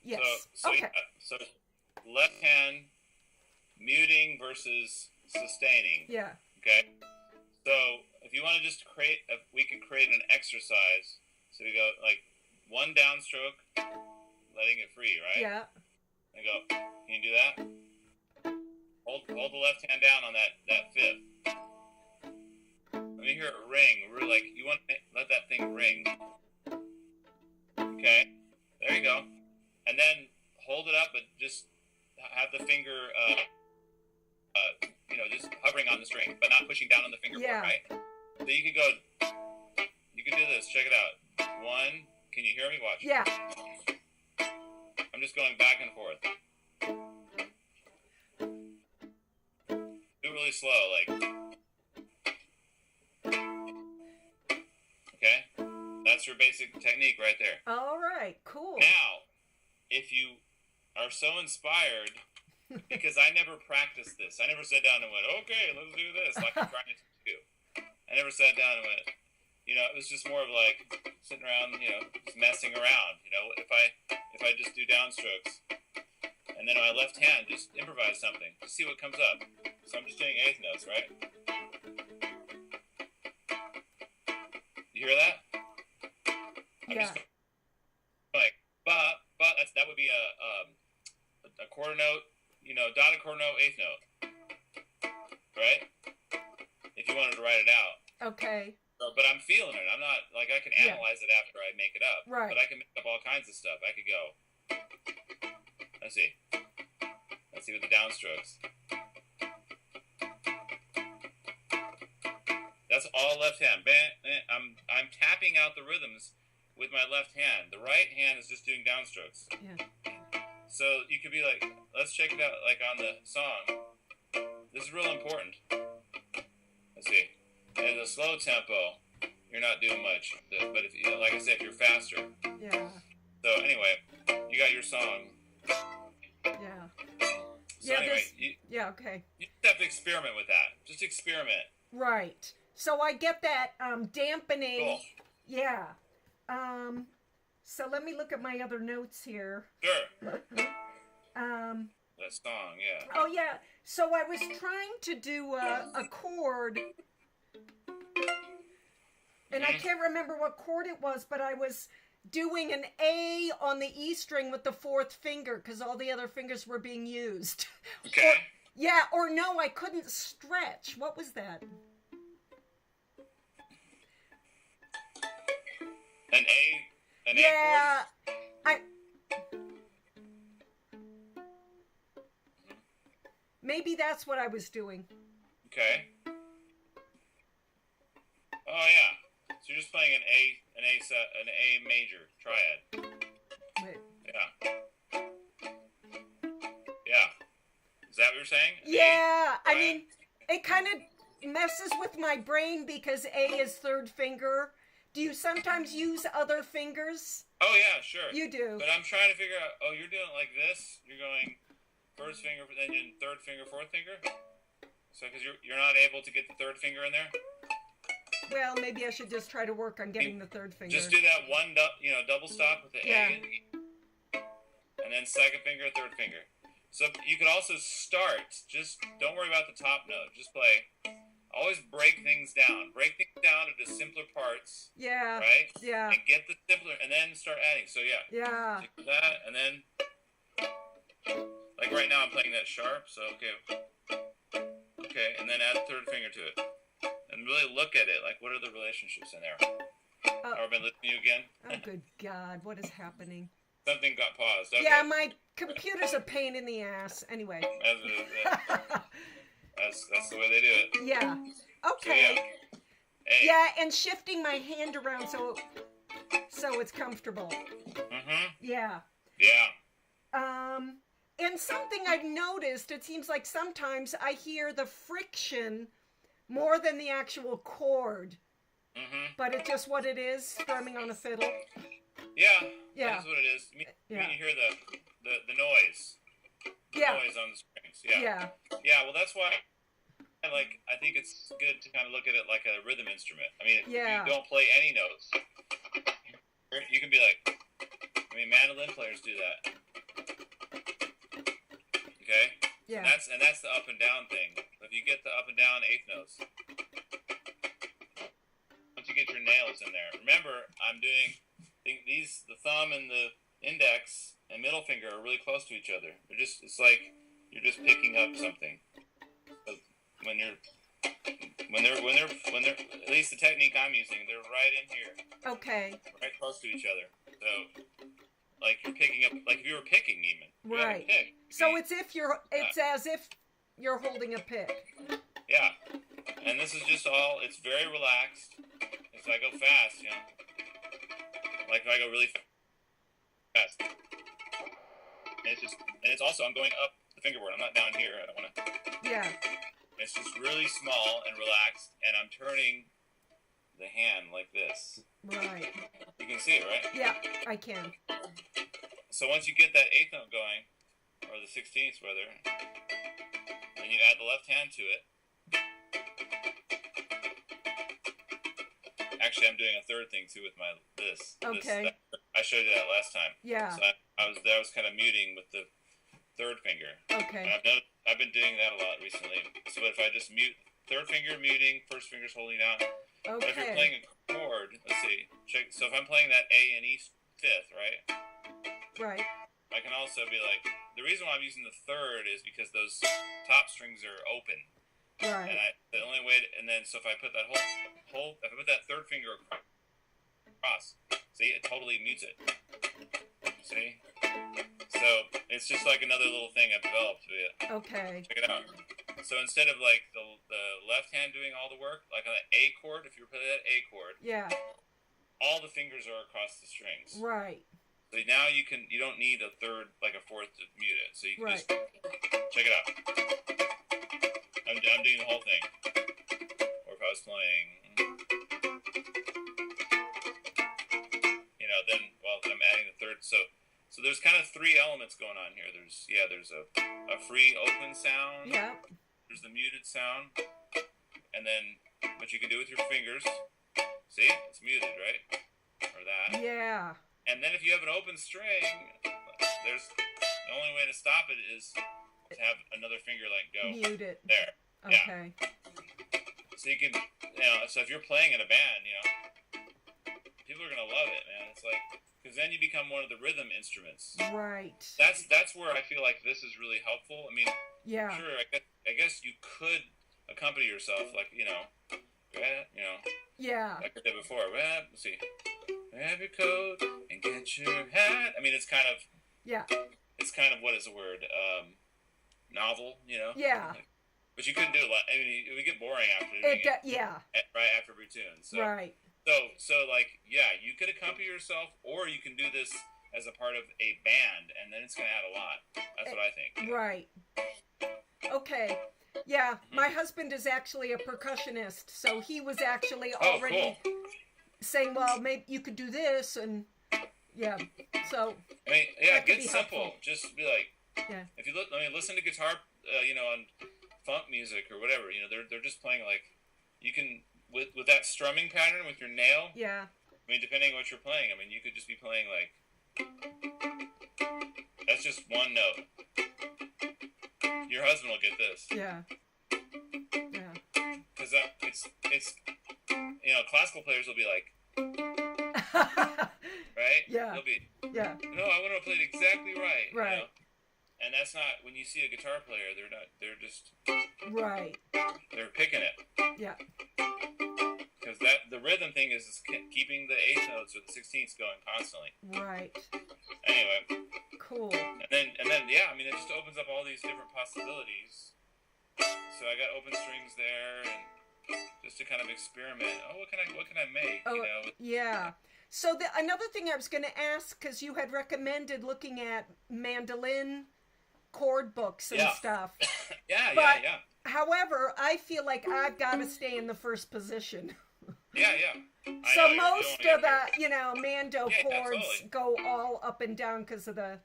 Yes. So Okay. so left hand muting versus sustaining. Yeah. Okay. So if you want to just create, we could create an exercise. So we go like one downstroke, letting it free, right? Yeah. And go. Can you do that? Hold the left hand down on that fifth. Let me hear it ring. We're like, you want to let that thing ring. Okay. There you go. And then hold it up, but just have the finger, just hovering on the string, but not pushing down on the fingerboard, right? So you could go, you could do this. Check it out. One. Can you hear me? Watch. Yeah. I'm just going back and forth. Do it really slow, like. Okay? That's your basic technique right there. All right, cool. Now, if you are so inspired, because I never practiced this. I never sat down and went, okay, let's do this, like I'm trying to do. I never sat down and went, it was just more of like sitting around, just messing around. If I just do downstrokes, and then on my left hand, just improvise something, just see what comes up. So I'm just doing eighth notes, right? You hear that? I'm just like that would be a quarter note, dotted quarter note, eighth note, right? If you wanted to write it out. Okay. But I'm feeling it. I'm not like I can analyze it after I make it up. Right. But I can make up all kinds of stuff. I could go. Let's see with the downstrokes. That's all left hand. I'm tapping out the rhythms with my left hand. The right hand is just doing downstrokes. Yeah. So you could be like, let's check it out, like on the song. This is real important. Let's see. At a slow tempo, you're not doing much. But if you, like I said, if you're faster. Yeah. So anyway, you got your song. Yeah. So anyway, okay. You just have to experiment with that. Just experiment. Right. So I get that dampening. Cool. Yeah. So let me look at my other notes here. Sure. That song, yeah. Oh, yeah. So I was trying to do a chord, and I can't remember what chord it was, but I was doing an A on the E string with the fourth finger because all the other fingers were being used. Okay. Or no, I couldn't stretch. What was that? An A chord? Maybe that's what I was doing. Okay. Oh yeah. So you're just playing an A major triad. Wait. Yeah. Yeah. Is that what you're saying? Yeah. I mean, it kind of messes with my brain because A is third finger. Do you sometimes use other fingers? Oh yeah, sure. You do. But I'm trying to figure out. Oh, you're doing it like this. You're going first finger, then your third finger, fourth finger. So because you're not able to get the third finger in there. Well, maybe I should just try to work on getting the third finger. Just do that one, double stop with the A and E, and then second finger, third finger. So you could also start. Just don't worry about the top note. Just play. Always break things down. Break things down into simpler parts. Yeah. Right? Yeah. And get the simpler, and then start adding. So yeah. Yeah. Do that, and then, like right now I'm playing that sharp, so okay, and then add a third finger to it. And really look at it, like what are the relationships in there? Have I been listening to you again? Oh, good God, what is happening? Something got paused. Okay. Yeah, my computer's a pain in the ass. Anyway. That's the way they do it. Yeah. Okay. So, A. Yeah, and shifting my hand around so it's comfortable. Mm-hmm. Yeah. Yeah. And something I've noticed, it seems like sometimes I hear the friction more than the actual chord. Mm-hmm. But it's just what it is, strumming on a fiddle. Yeah. That's what it is. You hear the noise. The noise on the strings. Yeah. Yeah, well that's why I think it's good to kind of look at it like a rhythm instrument. I mean, if you don't play any notes, you can be like, mandolin players do that. Okay? Yeah. And that's the up and down thing. If you get the up and down eighth notes, once you get your nails in there, remember, I'm doing these, the thumb and the index and middle finger are really close to each other. It's like you're just picking up something. So when they're, at least the technique I'm using, they're right in here. Okay. Right close to each other. So, like you're picking up, like if you were picking even. Right. Pick. So it's as if you're holding a pick. Yeah. And this is just all, it's very relaxed. If I go fast, you know. Like if I go really fast. And it's also, I'm going up the fingerboard. I'm not down here. I don't want to. Yeah. It's just really small and relaxed, and I'm turning the hand like this. Right. You can see it, right? Yeah, I can. So once you get that eighth note going, or the 16th whether, then you add the left hand to it. Actually, I'm doing a third thing too with this. Okay. I showed you that last time. Yeah. So I was kind of muting with the third finger. Okay. And I've been doing that a lot recently. So if I just mute, third finger muting, first finger's holding down. Okay. But if you're playing a chord, let's see. So if I'm playing that A and E fifth, right? Right. I can also be like, the reason why I'm using the third is because those top strings are open. Right. And the only way and then so if I put that if I put that third finger across, see, it totally mutes it. See? So it's just like another little thing I've developed. Okay. Check it out. So instead of like the left hand doing all the work, like on the A chord, if you were playing that A chord, yeah, all the fingers are across the strings. Right. So now you don't need a third, like a fourth to mute it. So you can right. just check it out. I'm doing the whole thing. Or if I was playing, then I'm adding the third. So there's kind of three elements going on here. There's a free open sound. Yeah. There's the muted sound, and then what you can do with your fingers. See, it's muted, right? Or that. Yeah. And then if you have an open string, the only way to stop it is to have another finger like go mute it. There. Okay. Yeah. So you can, so if you're playing in a band, people are gonna love it, man. It's like, because then you become one of the rhythm instruments. Right. That's where I feel like this is really helpful. I mean, yeah. Sure, I guess you could accompany yourself, like yeah. like I did before. Let's see. Grab your coat and get your hat. I mean, it's kind of. Yeah. It's kind of, what is the word? Novel, Yeah. But you couldn't do it. I mean, it would get boring after doing it. Yeah. Right after every tune. So, right. So like, yeah, you could accompany yourself, or you can do this as a part of a band, and then it's going to add a lot. That's what I think. Right. Okay. Yeah, my husband is actually a percussionist, so he was actually already saying, well, maybe you could do this, and yeah, so. I mean, yeah, get simple. Helpful. Just be like, yeah. If you listen to guitar, on funk music or whatever, they're just playing like, you can, with that strumming pattern with your nail. Yeah. I mean, depending on what you're playing, I mean, you could just be playing like, that's just one note. Your husband will get this. Yeah. Yeah. Because it's classical players will be like, right? Yeah. They'll be, yeah. No, I want to play it exactly right. Right. And that's not, when you see a guitar player, they're just. Right. They're picking it. Yeah. Because the rhythm thing is keeping the eighth notes or the 16ths going constantly. Right. Anyway. Cool. And then yeah, I mean, it just opens up all these different possibilities. So I got open strings there, and just to kind of experiment. Oh, what can I make? Oh, yeah. So another thing I was going to ask, because you had recommended looking at mandolin chord books and stuff. yeah. However, I feel like I've got to stay in the first position. Yeah. So most of the, mando chords totally. go all up and down because of the.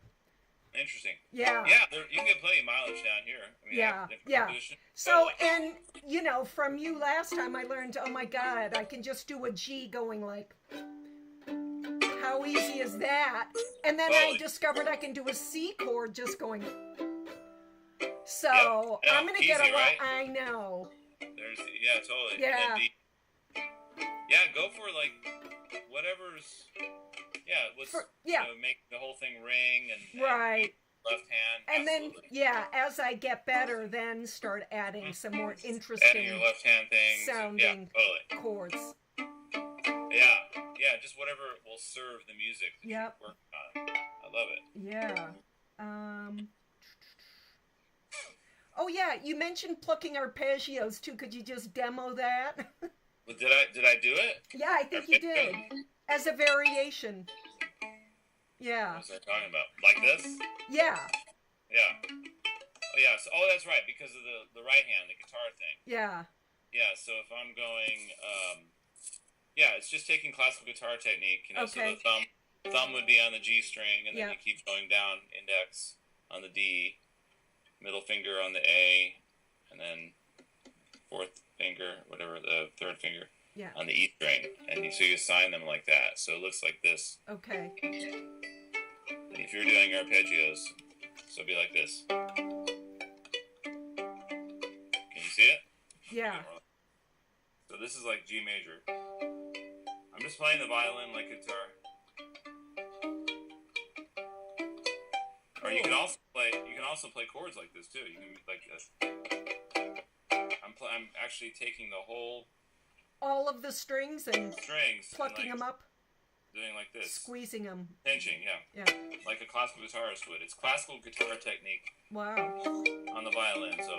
Interesting. Yeah. Yeah, you can get plenty of mileage down here. I mean, yeah. Position. So, and, from you last time I learned, oh my God, I can just do a G going like, how easy is that? And then I discovered I can do a C chord just going. So Yep. No, I'm gonna get a easy, lot. right? I know. Yeah, totally. Yeah. And then yeah, go for like whatever's. Yeah, make the whole thing ring and right. Left hand. And absolutely. then as I get better, then start adding some more Adding interesting your left hand things. sounding totally. chords. Yeah, just whatever will serve the music that you're working on. I love it. Yeah. Oh yeah, you mentioned plucking arpeggios too. Could you just demo that? Well, did I do it? Yeah, I think you did. As a variation. Yeah. What was I talking about? Like this? Yeah. Yeah. Oh yeah. So, that's right, because of the right hand, the guitar thing. Yeah. Yeah. So if I'm going, it's just taking classical guitar technique. You know, okay. So the thumb would be on the G string, and then you keep going down, index on the D, middle finger on the A, and then fourth finger, whatever, the third finger on the E string, and so you assign them like that. So it looks like this. Okay. And if you're doing arpeggios, so it'd be like this. Can you see it? Yeah. So this is like G major. I'm just playing the violin like guitar. Or you can also play chords like this too. You can like this. I'm actually taking all of the strings and plucking them up. Doing like this. Squeezing them. Pinching, yeah. Like a classical guitarist would. It's classical guitar technique. Wow. On the violin. So,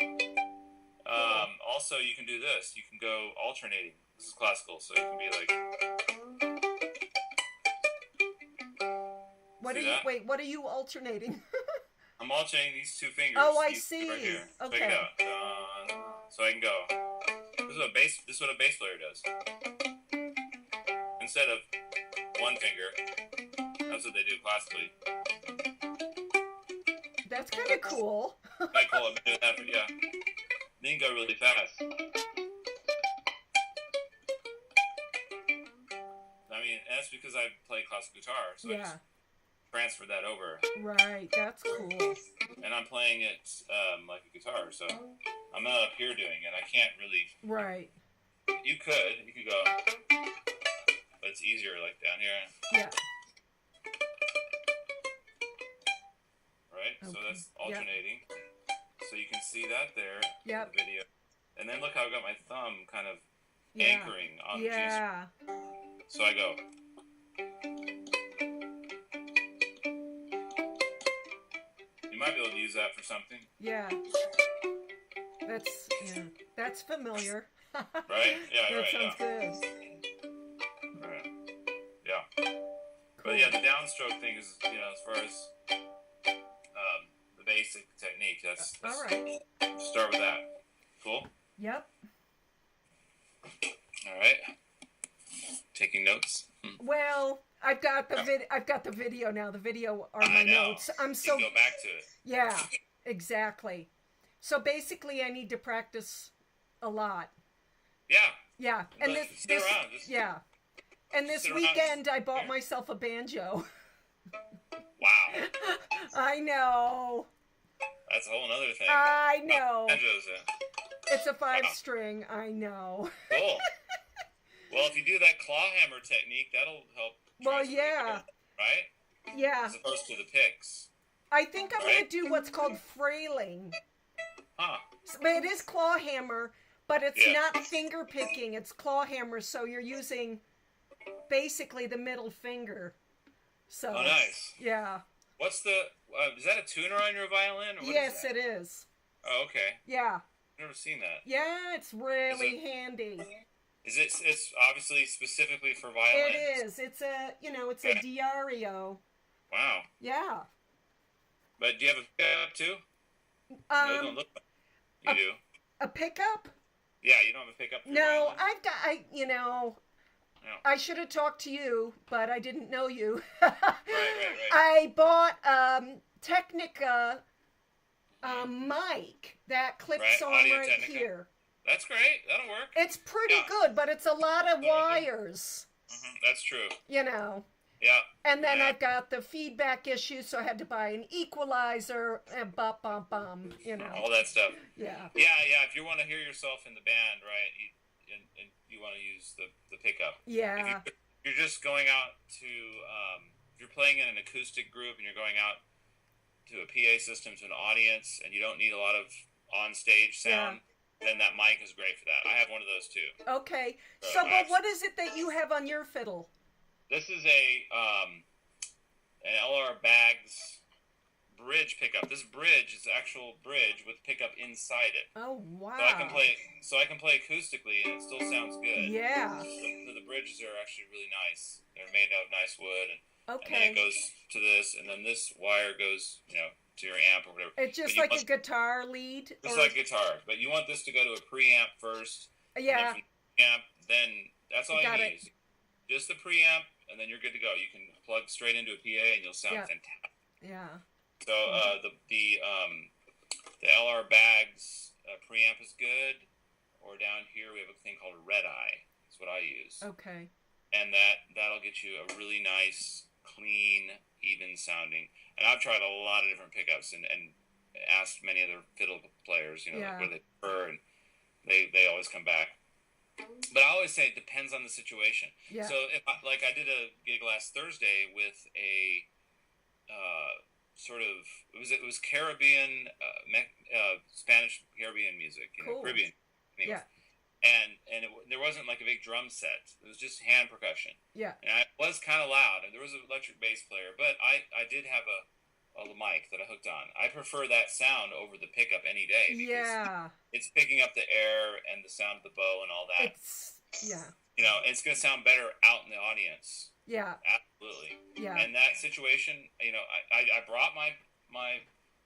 also you can do this. You can go alternating. This is classical, so you can be like. What are you alternating? I'm alternating these two fingers. Oh, I see. Right here. Okay. Check it out. So I can go. This is what a bass player does. Instead of one finger, that's what they do classically. That's kind of cool. I call it that, but yeah. Then you can go really fast. I mean, that's because I play classical guitar, so I just transfer that over. Right, that's cool. And I'm playing it like a guitar, so I'm not up here doing it. I can't really. Right. You could go, but it's easier like down here. Yeah. Right. Okay. So that's alternating. Yep. So you can see that there in the video, and then look how I got my thumb kind of anchoring on the G. So I go. You might be able to use that for something. Yeah. That's familiar. Right? Yeah, that sounds good. Right. Yeah. Cool. But yeah, the downstroke thing is, as far as the basic technique, that's all right. Start with that. Cool? Yep. All right. Taking notes? Well, I've got the video now. The video are my notes. You can go back to it. Yeah, exactly. So basically, I need to practice a lot. Yeah. Yeah, and this weekend I bought myself a banjo. Wow. I know. That's a whole other thing. I know. Banjos. It's a 5-string. I know. Cool. Well, if you do that claw hammer technique, that'll help. Well, yeah. Right? Yeah. As opposed to the picks. I think I'm going to do what's called frailing. Huh. But it is claw hammer, but it's not finger picking. It's claw hammer, so you're using basically the middle finger. So. Oh, nice. Yeah. What's the? Is that a tuner on your violin? Or what yes, is that? it is. Oh, okay. Yeah. I've never seen that. Yeah, it's really handy. Is it? It's obviously specifically for violin. It is. It's a a Diario. Wow. Yeah. But do you have a pickup too? No, don't look like you do. A pickup? Yeah, you don't have a pickup. No, I should have talked to you, but I didn't know you. Right. I bought Technica mic that clips on right Technica. here. That's great. That'll work. It's pretty good, but it's a lot of wires. Mm-hmm. That's true. Yeah. And then I've got the feedback issue, so I had to buy an equalizer and bum, you know. All that stuff. Yeah. Yeah. If you want to hear yourself in the band, right, and you want to use the pickup. Yeah. If you're just going out to, if you're playing in an acoustic group and you're going out to a PA system to an audience and you don't need a lot of on-stage sound, then that mic is great for that. I have one of those too. Okay. So but what is it that you have on your fiddle? This is an LR Baggs bridge pickup. This bridge is an actual bridge with pickup inside it. Oh wow! So I can play acoustically and it still sounds good. Yeah. So the bridges are actually really nice. They're made out of nice wood, and Okay. then it goes to this, and then this wire goes, to your amp or whatever. It's just like a guitar lead. Just like guitar, but you want this to go to a preamp first. Yeah. And then that's all you need. Just the preamp, and then you're good to go. You can plug straight into a PA, and you'll sound fantastic. Yeah. So the LR Baggs preamp is good. Or down here we have a thing called a Red Eye. That's what I use. Okay. And that'll get you a really nice, clean, even sounding. And I've tried a lot of different pickups and asked many other fiddle players, what they prefer, and they always come back. But I always say it depends on the situation. Yeah. So if I did a gig last Thursday with a it was Caribbean, Spanish Caribbean music, cool. Caribbean. Yeah. And there wasn't like a big drum set. It was just hand percussion. Yeah. And it was kind of loud, and there was an electric bass player, but I did have a mic that I hooked on. I prefer that sound over the pickup any day because it's picking up the air and the sound of the bow and all that. It's going to sound better out in the audience. Yeah. Absolutely. Yeah. And that situation, I brought my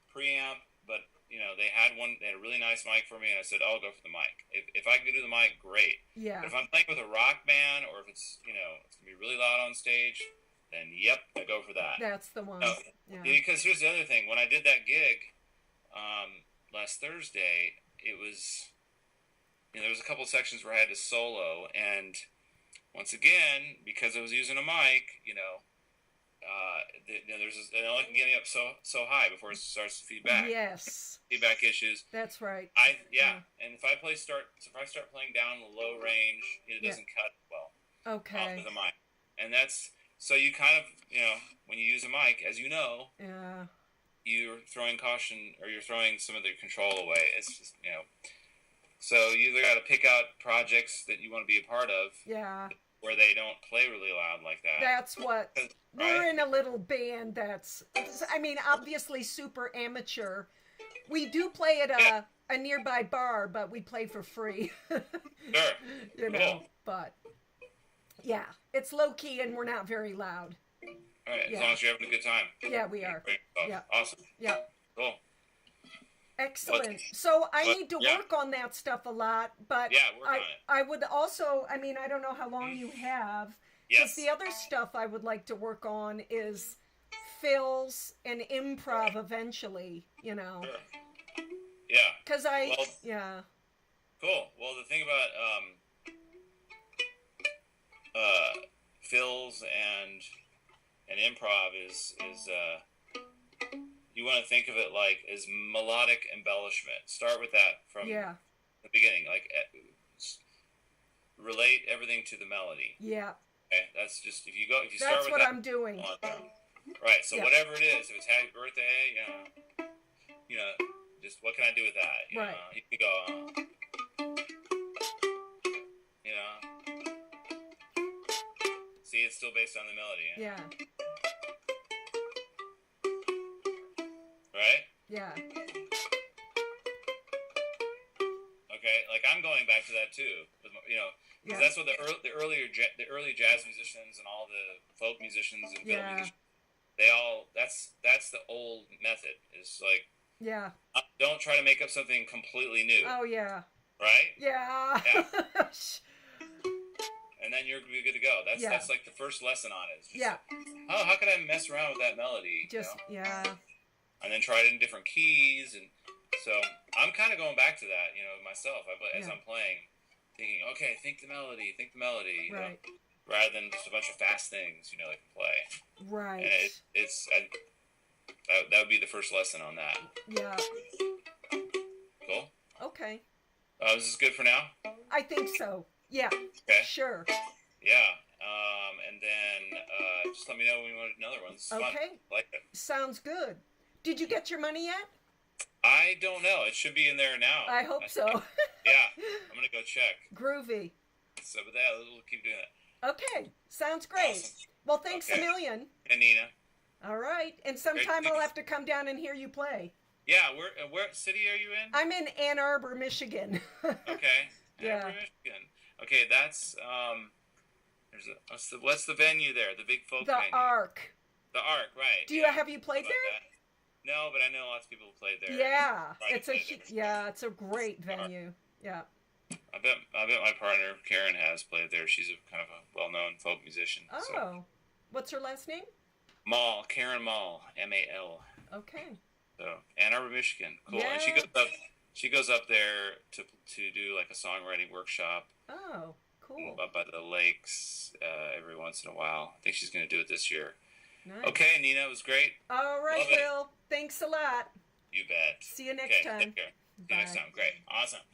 preamp, but they had a really nice mic for me, and I said, I'll go for the mic. If I can do the mic, great. Yeah. But if I'm playing with a rock band, or if it's, it's going to be really loud on stage, then I go for that. That's the one. Because here's the other thing. When I did that gig last Thursday, it was, there was a couple of sections where I had to solo, and once again, because I was using a mic, there's it only can get me up so high before it starts to feedback. Yes. Feedback issues. That's right. And if I start playing down the low range, it doesn't cut well. Okay. Off of the mic, and that's so you kind of when you use a mic, as you know, you're throwing caution or you're throwing some of the control away. It's just so you either got to pick out projects that you want to be a part of. Yeah. Where they don't play really loud like that. That's what we're in a little band that's, obviously super amateur. We do play at a nearby bar, but we play for free. Sure. Cool. But yeah, it's low key and we're not very loud. All right, as long as you're having a good time. Yeah, we are. Yeah. Awesome. Yeah. Cool. Excellent. So I need to work on that stuff a lot, but work on it. I would also, I don't know how long you have, because the other stuff I would like to work on is fills and improv eventually, Sure. Yeah. Because Cool. Well, the thing about fills and improv is you want to think of it like as melodic embellishment. Start with that from the beginning. Like relate everything to the melody. Yeah. Okay. That's just if you start with that. That's what I'm doing. Right. So whatever it is, if it's happy birthday, just what can I do with that? You know, you can go. See, it's still based on the melody. Yeah. Right? Yeah. Okay, like I'm going back to that too. Because that's what the early jazz musicians and all the folk musicians and fiddle musicians, they all that's the old method. Is like don't try to make up something completely new. Oh yeah. Right? Yeah. And then you're good to go. That's like the first lesson on it. Just how could I mess around with that melody? And then try it in different keys, and so I'm kind of going back to that, myself as I'm playing, thinking, okay, think the melody, Right. rather than just a bunch of fast things, you know, they can play. Right. And that would be the first lesson on that. Yeah. Cool. Okay. Is this good for now? I think so. Yeah. Okay. Sure. Yeah. And then just let me know when you want another one. This is fun. Okay. I like it. Sounds good. Did you get your money yet? I don't know. It should be in there now. I hope so. Yeah. I'm going to go check. Groovy. So with that, we'll keep doing it. Okay. Sounds great. Awesome. Well, thanks a million. And Nina. All right. And sometime I'll have to come down and hear you play. Yeah. Where city are you in? I'm in Ann Arbor, Michigan. Okay. Yeah. Ann Arbor, Michigan. Okay, that's what's the venue there? The big folk venue. The Ark. The Ark, right? Have you played there? That. No, but I know lots of people who played there. Yeah, it's a great venue. Yeah. I bet my partner Karen has played there. She's a kind of a well-known folk musician. Oh, so. What's her last name? Mall, Karen Mall, M-A-L. Okay. So Ann Arbor, Michigan. Cool. Yeah. And she goes up there to do like a songwriting workshop. Oh, cool. Up by the lakes every once in a while. I think she's going to do it this year. Nice. Okay, Nina, it was great. All right, Will. Thanks a lot. You bet. See you next time. Take care. See you next time. Great. Awesome.